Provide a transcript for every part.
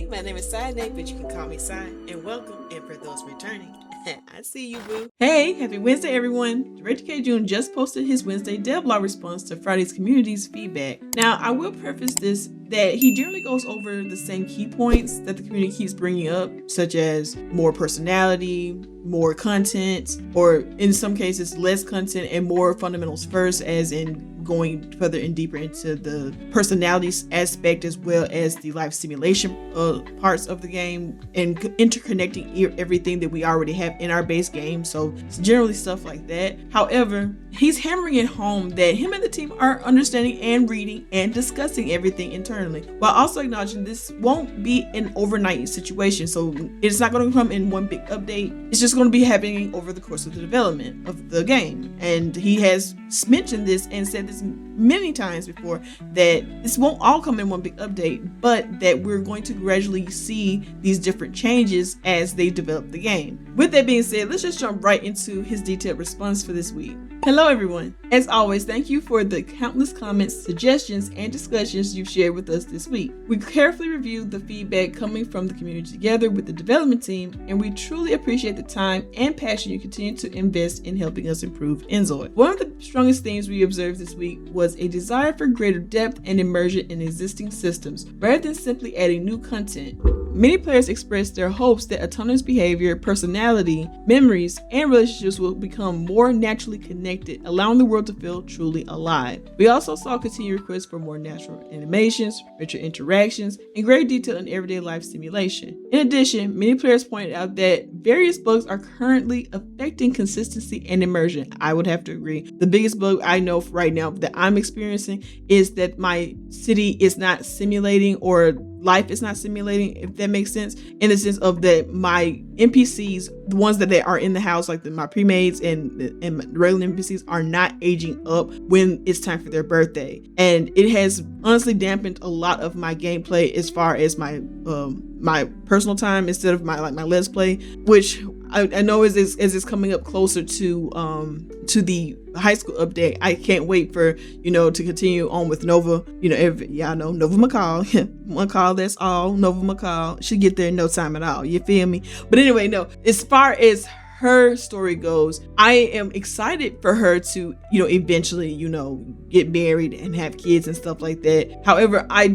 my name is cydnaide, but you can call me Cy, and welcome, and for those returning, I see you, boo. Hey, happy Wednesday, everyone. Director Kjun just posted his Wednesday devlog response to Friday's community's feedback. Now, I will preface this that he generally goes over the same key points that the community keeps bringing up, such as more personality, more content, or in some cases, less content and more fundamentals first, as in going further and deeper into the personalities aspect as well as the life simulation parts of the game and interconnecting everything that we already have in our base game. So it's generally stuff like that. However, he's hammering it home that him and the team are understanding and reading and discussing everything internally, while also acknowledging this won't be an overnight situation. So it's not going to come in one big update. It's just going to be happening over the course of the development of the game. And he has mentioned this and said this many times before, that this won't all come in one big update, but that we're going to gradually see these different changes as they develop the game. With that being said, let's just jump right into his detailed response for this week. Hello everyone. As always, thank you for the countless comments, suggestions, and discussions you've shared with us this week. We carefully reviewed the feedback coming from the community together with the development team, and we truly appreciate the time and passion you continue to invest in helping us improve inZOI. One of the strongest themes we observed this week was a desire for greater depth and immersion in existing systems, rather than simply adding new content. Many players expressed their hopes that autonomous behavior, personality, memories, and relationships will become more naturally connected, allowing the world to feel truly alive. We also saw continued requests for more natural animations, richer interactions, and greater detail in everyday life simulation. In addition, many players pointed out that various bugs are currently affecting consistency and immersion. I would have to agree. The biggest bug I know right now that I'm experiencing is that my city is not simulating, or life is not simulating, if that makes sense, in the sense of that my NPCs, the ones that they are in the house, like my pre-mades and my regular NPCs, are not aging up when it's time for their birthday. And it has honestly dampened a lot of my gameplay as far as my personal time instead of my let's play, which I know as it's coming up closer to the high school update, I can't wait for, to continue on with Nova. Y'all know Nova McCall. One call, that's all. Nova McCall should get there in no time at all. You feel me? But anyway, no, as far as her story goes, I am excited for her to, eventually, get married and have kids and stuff like that. However, I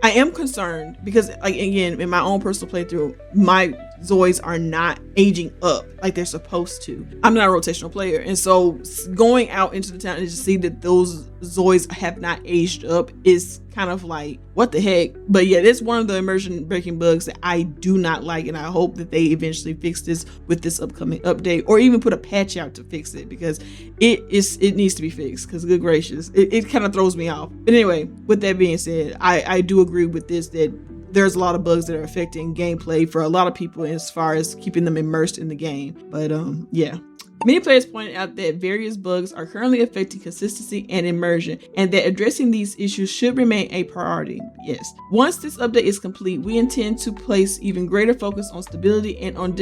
am concerned because, like, again, in my own personal playthrough, my Zoids are not aging up like they're supposed to. I'm not a rotational player, and so going out into the town and just see that those Zoids have not aged up is kind of like, what the heck? But yeah, that's one of the immersion breaking bugs that I do not like, and I hope that they eventually fix this with this upcoming update, or even put a patch out to fix it, because it needs to be fixed, because good gracious, it kind of throws me off. But anyway, with that being said, I do agree with this, that there's a lot of bugs that are affecting gameplay for a lot of people as far as keeping them immersed in the game. But yeah. Many players pointed out that various bugs are currently affecting consistency and immersion, and that addressing these issues should remain a priority. Yes. Once this update is complete, we intend to place even greater focus on stability and on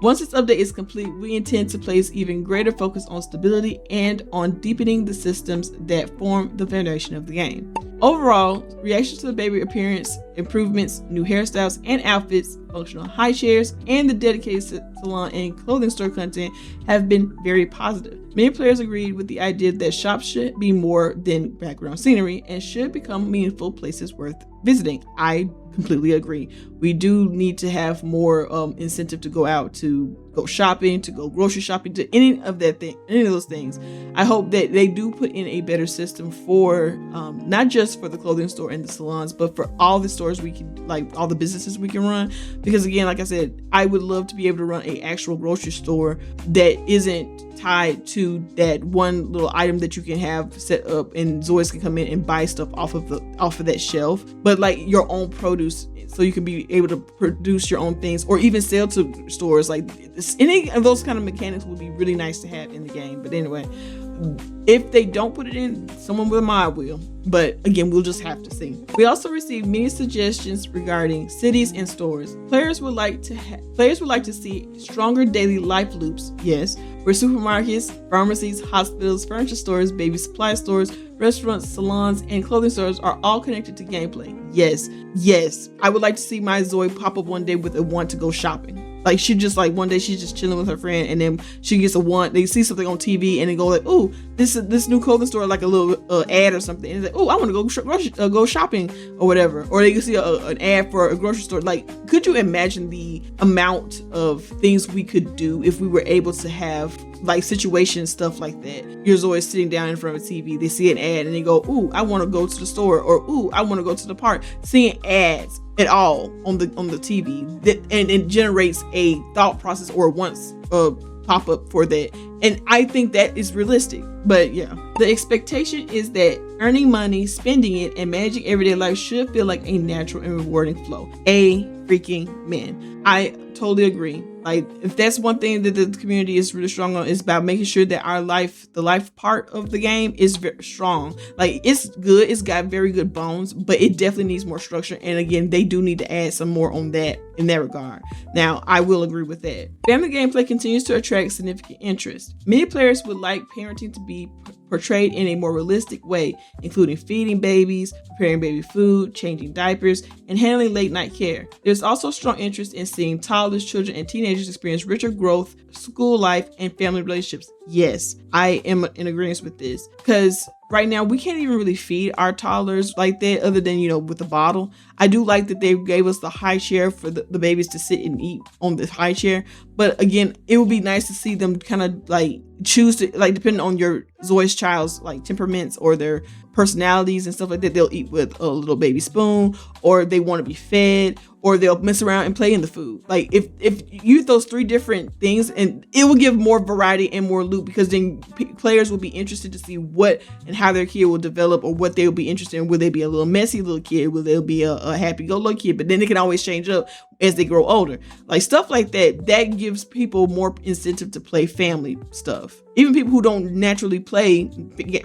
Once this update is complete, we intend to place even greater focus on stability and on deepening the systems that form the foundation of the game. Overall, reactions to the baby appearance, improvements, new hairstyles and outfits, functional high chairs, and the dedicated salon and clothing store content have been very positive. Many players agreed with the idea that shops should be more than background scenery and should become meaningful places worth visiting. I completely agree. We do need to have more incentive to go out, to go shopping, to go grocery shopping, to any of those things. I hope that they do put in a better system for not just for the clothing store and the salons, but for all the stores we can, like all the businesses we can run. Because again, like I said, I would love to be able to run an actual grocery store that isn't tied to that one little item that you can have set up, and Zoids can come in and buy stuff off of that shelf, but like your own produce, so you can be able to produce your own things, or even sell to stores. Like any of those kind of mechanics would be really nice to have in the game. But anyway, If they don't put it in, someone with a mod will. But again, we'll just have to see. We also received many suggestions regarding cities and stores. Players would like to see stronger daily life loops. Yes, where supermarkets, pharmacies, hospitals, furniture stores, baby supply stores, restaurants, salons, and clothing stores are all connected to gameplay. Yes. I would like to see my Zoe pop up one day with a want to go shopping. Like one day she's just chilling with her friend, and then she gets a want. They see something on TV and they go like, "Oh, this new clothing store, like a little ad or something." And it's like, "Oh, I want to go shopping or whatever." Or they can see an ad for a grocery store. Like, could you imagine the amount of things we could do if we were able to have like situations, stuff like that? You're always sitting down in front of a TV. They see an ad and they go, "Ooh, I want to go to the store," or "Ooh, I want to go to the park." Seeing ads at all on the TV, and it generates a thought process or wants a pop up for that. And I think that is realistic. But yeah, the expectation is that earning money, spending it, and managing everyday life should feel like a natural and rewarding flow. Amen. I totally agree. Like, if that's one thing that the community is really strong on, is about making sure that the life part of the game is very strong. Like, it's good. It's got very good bones, but it definitely needs more structure. And again, they do need to add some more on that in that regard. Now, I will agree with that. Family gameplay continues to attract significant interest. Many players would like parenting to be portrayed in a more realistic way, including feeding babies, preparing baby food, changing diapers, and handling late night care. There's also strong interest in seeing toddlers, children, and teenagers experience richer growth, school life, and family relationships. Yes, I am in agreement with this, because right now we can't even really feed our toddlers like that, other than, with the bottle. I do like that they gave us the high chair for the babies to sit and eat on the high chair. But again, it would be nice to see them kind of like choose to, like, depending on your Zoe's child's like temperaments or their personalities and stuff like that, they'll eat with a little baby spoon, or they want to be fed, or they'll mess around and play in the food. Like, if you use those 3 different things, and it will give more variety and more loot, because then players will be interested to see what and how their kid will develop, or what they'll be interested in. Will they be a little messy little kid? Will they be a happy-go-lucky kid? But then it can always change up as they grow older. Like, stuff like that gives people more incentive to play family stuff. Even people who don't naturally play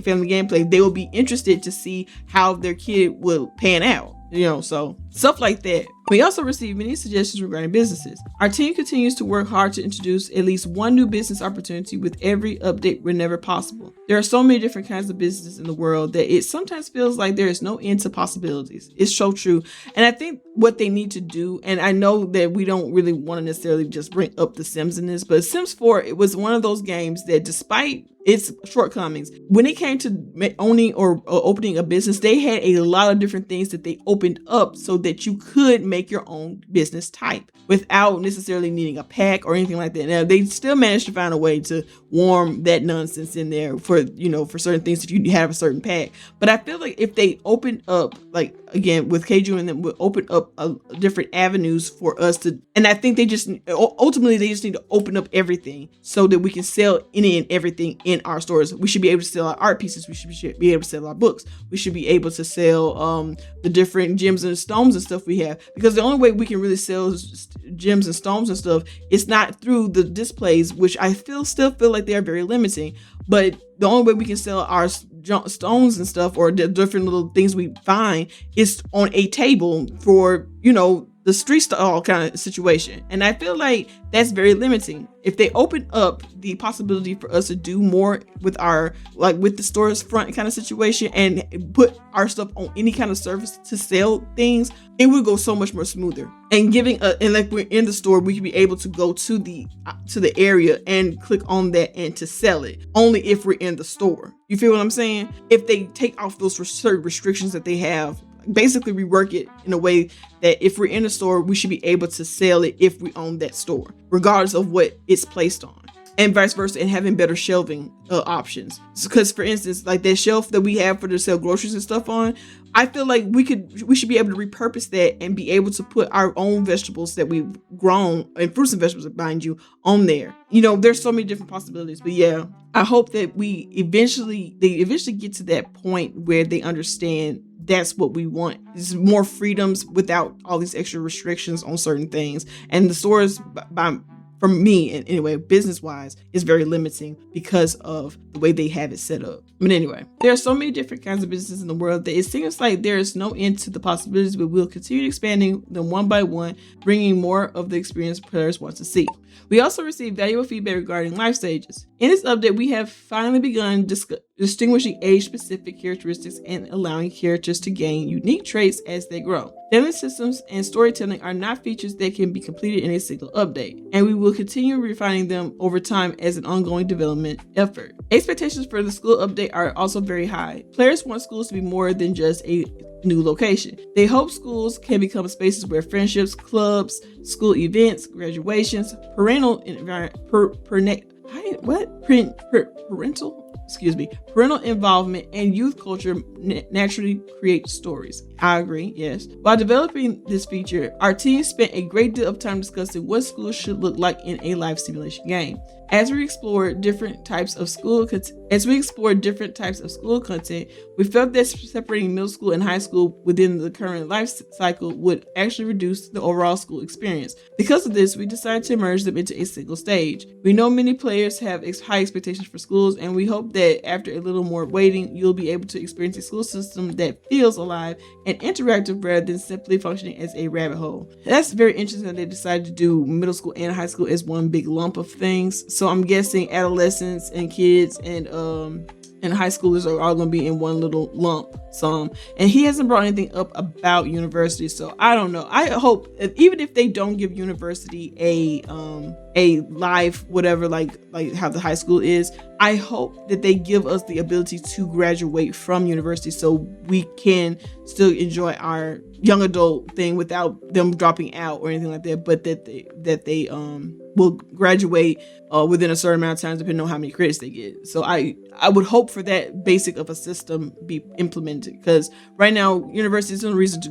family gameplay, they will be interested to see how their kid will pan out. So stuff like that. We also received many suggestions regarding businesses. Our team continues to work hard to introduce at least one new business opportunity with every update whenever possible. There are so many different kinds of businesses in the world that it sometimes feels like there is no end to possibilities. It's so true. And I think what they need to do, and I know that we don't really want to necessarily just bring up The Sims in this, but Sims 4, it was one of those games that, despite its shortcomings, when it came to owning or opening a business, they had a lot of different things that they opened up so that you could make your own business type without necessarily needing a pack or anything like that. Now, they still managed to find a way to warm that nonsense in there for certain things if you have a certain pack. But I feel like if they opened up, like, again, with Kjun, and then would open up different avenues for us to, and I think ultimately they just need to open up everything so that we can sell any and everything in our stores. We should be able to sell our art pieces. We should be able to sell our books. We should be able to sell the different gems and stones and stuff we have, because the only way we can really sell gems and stones and stuff is not through the displays, which I still feel like they are very limiting. But the only way we can sell our stones and stuff, or the different little things we find, is on a table for, the street stall kind of situation. And I feel like that's very limiting. If they open up the possibility for us to do more with with the store's front kind of situation, and put our stuff on any kind of service to sell things, it would go so much more smoother. And and like, we're in the store, we can be able to go to the area and click on that and to sell it only if we're in the store. You feel what I'm saying? If they take off those certain restrictions that they have, basically rework it in a way that if we're in a store, we should be able to sell it if we own that store, regardless of what it's placed on, and vice versa, and having better shelving options. Because, for instance, like that shelf that we have for to sell groceries and stuff on, I feel like we should be able to repurpose that and be able to put our own vegetables that we've grown, and fruits and vegetables, mind you, on there. There's so many different possibilities. But yeah, I hope that they eventually get to that point where they understand that's what we want, is more freedoms without all these extra restrictions on certain things. And the stores, for me, and anyway, business-wise, is very limiting because of the way they have it set up. But anyway, there are so many different kinds of businesses in the world that it seems like there is no end to the possibilities, but we'll continue expanding them one by one, bringing more of the experience players want to see. We also received valuable feedback regarding life stages. In this update, we have finally begun distinguishing age-specific characteristics and allowing characters to gain unique traits as they grow. Family systems and storytelling are not features that can be completed in a single update, and we will continue refining them over time as an ongoing development effort. Expectations for the school update are also very high. Players want schools to be more than just a new location. They hope schools can become spaces where friendships, clubs, school events, graduations, parental involvement, and youth culture naturally create stories. I agree, yes. While developing this feature, our team spent a great deal of time discussing what schools should look like in a life simulation game. As we explored different types of school content, we felt that separating middle school and high school within the current life cycle would actually reduce the overall school experience. Because of this, we decided to merge them into a single stage. We know many players have high expectations for schools, and we hope that after a little more waiting, you'll be able to experience a school system that feels alive and interactive rather than simply functioning as a rabbit hole. That's very interesting that they decided to do middle school and high school as one big lump of things. So I'm guessing adolescents and kids and high schoolers are all going to be in one little lump sum. And he hasn't brought anything up about university, so I don't know. I hope even if they don't give university a life whatever like how the high school is, I hope that they give us the ability to graduate from university so we can still enjoy our young adult thing without them dropping out or anything like that, but that they will graduate within a certain amount of time depending on how many credits they get. So I would hope for that basic of a system be implemented, because right now university is no reason to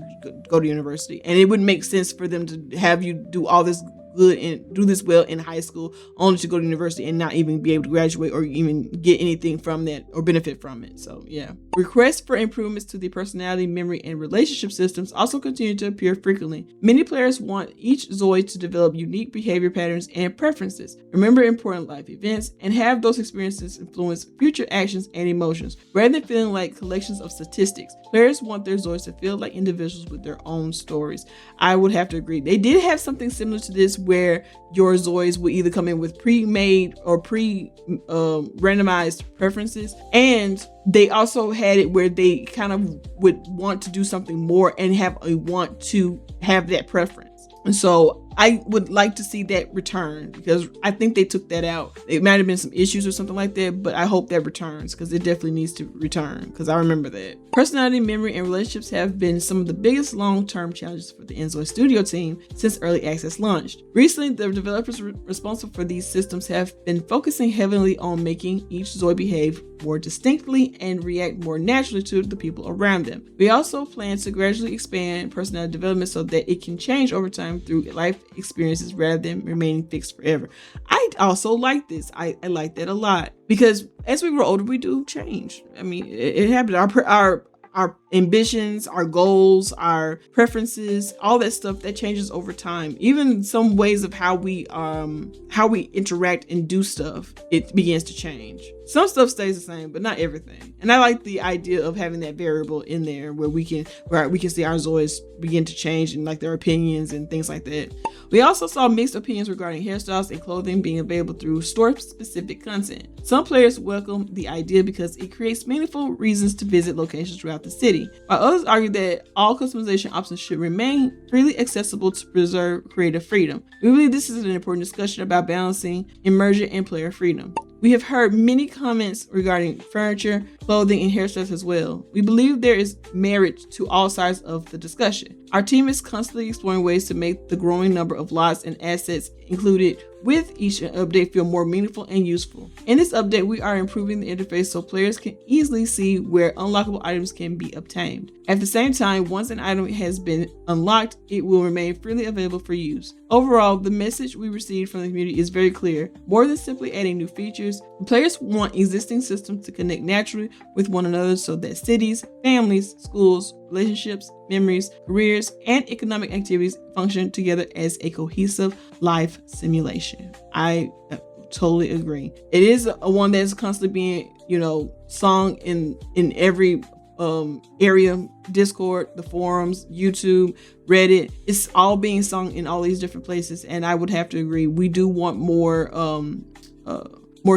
go to university, and it would make sense for them to have you do all this good and do this well in high school only to go to university and not even be able to graduate or even get anything from that or benefit from it. So yeah. Requests for improvements to the personality, memory, and relationship systems also continue to appear frequently. Many players want each ZOI to develop unique behavior patterns and preferences, remember important life events, and have those experiences influence future actions and emotions, rather than feeling like collections of statistics. Players want their ZOIs to feel like individuals with their own stories. I would have to agree. They did have something similar to this where your ZOIs would either come in with pre-made or randomized preferences, and they also had it where they kind of would want to do something more and have a want to have that preference. And so I would like to see that return, because I think they took that out. It might have been some issues or something like that, but I hope that returns, because it definitely needs to return, because I remember that. Personality, memory, and relationships have been some of the biggest long-term challenges for the inZOI Studio team since early access launched. Recently, the developers responsible for these systems have been focusing heavily on making each ZOI behave more distinctly and react more naturally to the people around them. We also plan to gradually expand personality development so that it can change over time through life experiences rather than remaining fixed forever. I also like this. I like that a lot, because as we grow older, we do change. I mean, it happens. Our ambitions, our goals, our preferences, all that stuff that changes over time. Even some ways of how we interact and do stuff, it begins to change. Some stuff stays the same, but not everything. And I like the idea of having that variable in there where we can see our ZOIs begin to change and like their opinions and things like that. We also saw mixed opinions regarding hairstyles and clothing being available through store-specific content. Some players welcome the idea because it creates meaningful reasons to visit locations throughout the city, while others argue that all customization options should remain freely accessible to preserve creative freedom. We believe this is an important discussion about balancing immersion and player freedom. We have heard many comments regarding furniture, clothing, and hairstyles as well. We believe there is merit to all sides of the discussion. Our team is constantly exploring ways to make the growing number of lots and assets included with each update feel more meaningful and useful. In this update, we are improving the interface so players can easily see where unlockable items can be obtained. At the same time, once an item has been unlocked, it will remain freely available for use. Overall, the message we received from the community is very clear. More than simply adding new features, players want existing systems to connect naturally with one another so that cities, families, schools, relationships, memories, careers, and economic activities function together as a cohesive life simulation. I totally agree. It is a one that's constantly being, sung in every area, Discord, the forums, YouTube, Reddit. It's all being sung in all these different places, and I would have to agree. We do want more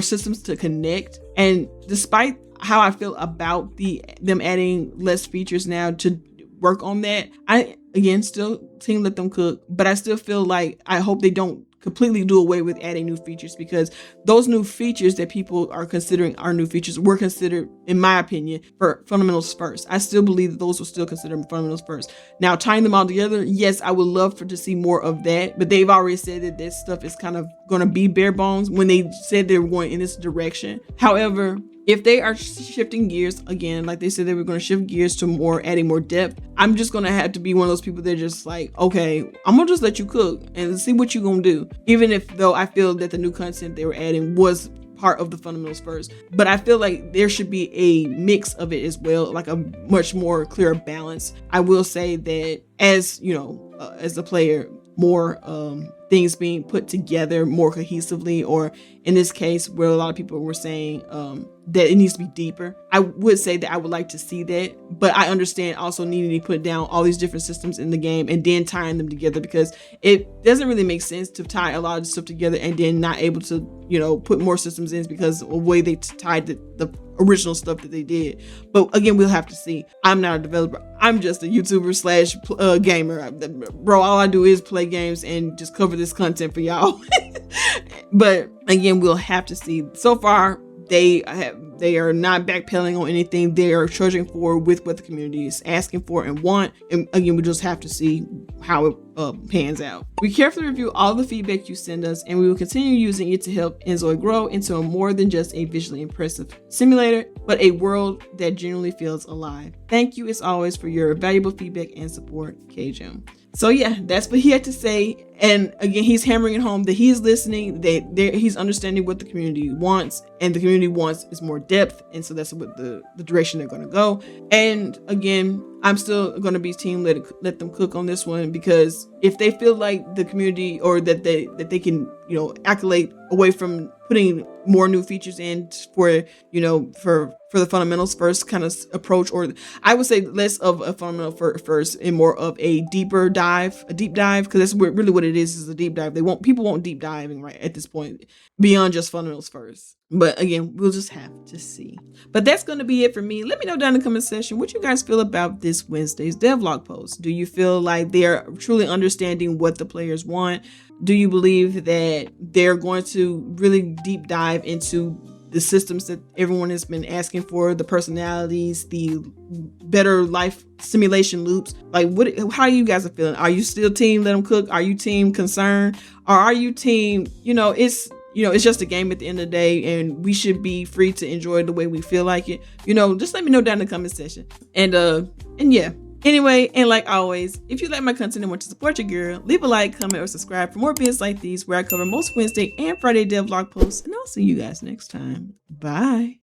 systems to connect. And despite how I feel about them adding less features now to work on that, I again still team let them cook, but I still feel like I hope they don't completely do away with adding new features, because those new features that people are considering are new features were considered, in my opinion, for fundamentals first. I still believe that those were still considered fundamentals first. Now, tying them all together, yes, I would love to see more of that, but they've already said that this stuff is kind of going to be bare bones when they said they were going in this direction. However, if they are shifting gears again, like they said they were going to shift gears to adding more depth, I'm just going to have to be one of those people that are just like, okay, I'm going to just let you cook and see what you're going to do. Even if though I feel that the new content they were adding was part of the fundamentals first, but I feel like there should be a mix of it as well, like a much more clear balance. I will say that as a player, more things being put together more cohesively, or in this case where a lot of people were saying that it needs to be deeper. I would say that I would like to see that, but I understand also needing to put down all these different systems in the game and then tying them together, because it doesn't really make sense to tie a lot of stuff together and then not able to put more systems in because of the way they tied the original stuff that they did. But again, we'll have to see. I'm not a developer. I'm just a YouTuber / gamer. Bro, all I do is play games and just cover this content for y'all. But again, we'll have to see. So far, they are not backpedaling on anything. They are charging forward with what the community is asking for and want. And again, we just have to see how it pans out. We carefully review all the feedback you send us, and we will continue using it to help inZOI grow into a more than just a visually impressive simulator, but a world that genuinely feels alive. Thank you as always for your valuable feedback and support, Kjun. So yeah, that's what he had to say. And again, he's hammering it home that he's listening, that he's understanding what the community wants, and the community wants is more depth. And so that's what the direction they're going to go. And again, I'm still going to be team let them cook on this one, because if they feel like the community, or that they can, accolade away from putting more new features in for the fundamentals first kind of approach, or I would say less of a fundamental first and more of a deep dive, because that's really what it is a deep dive. People won't deep diving right at this point beyond just fundamentals first. But again, we'll just have to see. But that's going to be it for me. Let me know down in the comment section what you guys feel about this Wednesday's devlog post. Do you feel like they're truly understanding what the players want? Do you believe that they're going to really deep dive into the systems that everyone has been asking for, the personalities, the better life simulation loops? Like, how you guys are feeling? Are you still team let them cook? Are you team concerned? Or are you team, it's just a game at the end of the day, and we should be free to enjoy it the way we feel like it. Just let me know down in the comment section. And yeah. Anyway, and like always, if you like my content and want to support your girl, leave a like, comment, or subscribe for more videos like these where I cover most Wednesday and Friday devlog posts. And I'll see you guys next time. Bye.